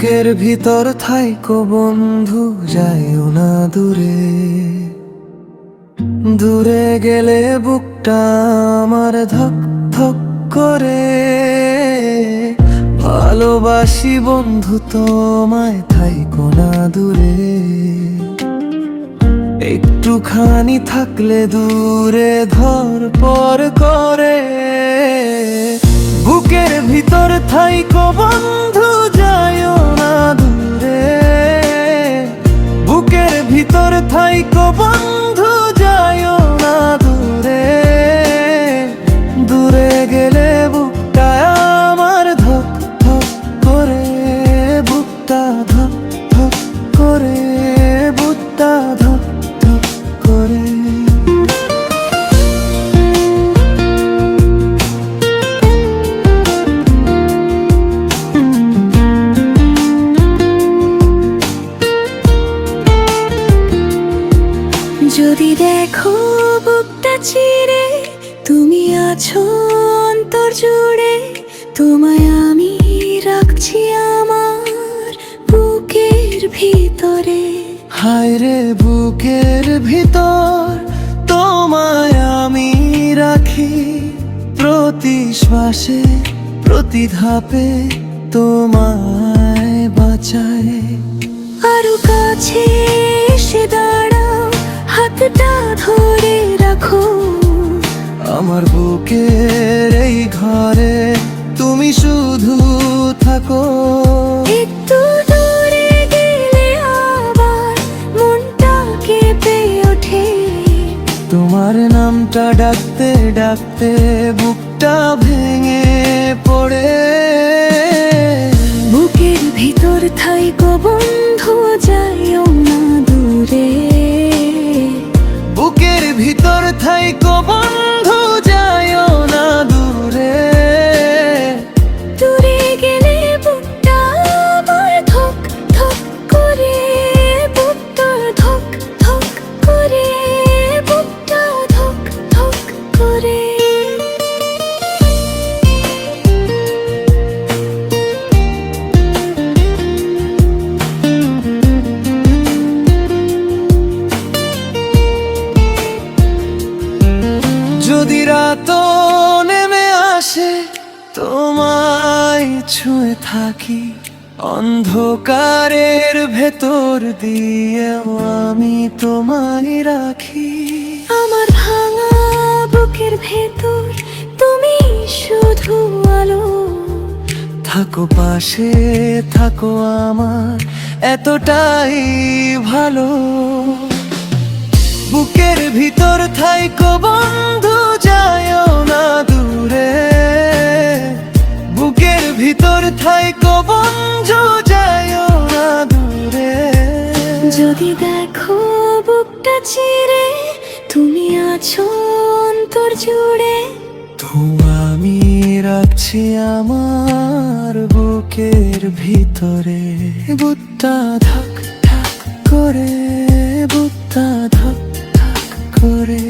বুকের ভিতর থাইকো বন্ধু, যাইও না দূরে। দূরে গেলে বুকটা আমার ধক ধক করে। ভালোবাসি বন্ধু তোমায়, থাইকো না দূরে। একটুখানি থাকলে দূরে ধরপর করে। বুকের ভিতর থাইকো বন্ধু, যাইও না দূরে। বুকের ভিতর থাইকো বন্ধু, যাইও না দূরে। দূরে গেলে বুকটা আমার ধক ধক করে। বুকটা ধক ধক করে। বুকটা ধক ধক করে। যদি দেখো বুকটা চিরে, তুমি আছো অন্তর জুড়ে। তোমায় আমি রাখছি আমার বুকের ভিতরে। হায় রে বুকের ভিতর তোমায় আমি রাখি। প্রতি শ্বাসে প্রতি ধাপে তোমায় বাঁচাই। আরো কাছে এসে দাঁড়াও, হাতটা ধরে রাখো। আমার বুকের এই ঘরে তুমি শুধু থাকো। একটু দূরে গেলে আবার মনটা কেঁপে ওঠে। তোমার নামটা ডাকতে ডাকতে বুকটা ভেঙে পড়ে। বুকের ভিতর থাইকো বন্ধু, যাইও না দূরে। বুকের ভিতর থাইকো বন্ধু, যাইও না দূরে। দূরে গেলে বুকটা আমার ধক ধক করে। বুকটা ধক ধক করে। বুকটা ধক ধক করে। যদি রাত নেমে আসে, তোমায় ছুঁয়ে থাকি। অন্ধকারের ভেতর দিয়েও আমি তোমায় রাখি। আমার ভাঙা বুকের ভেতর তুমি শুধু আলো। থাকো পাশে থাকো আমার, এতটাই ভালো। বুকের ভিতর থাইকো বন্ধু, যাইও না দূরে। বুকের ভিতর থাইকো বন্ধু, যাইও না দূরে। যদি দেখো বুকটা চিরে, তুমি আছো অন্তর জুড়ে। তো আমি রাখছি আমার বুকের ভিতরে। বুকটা ধক ধক করে। বুকটা ধক ধক করে।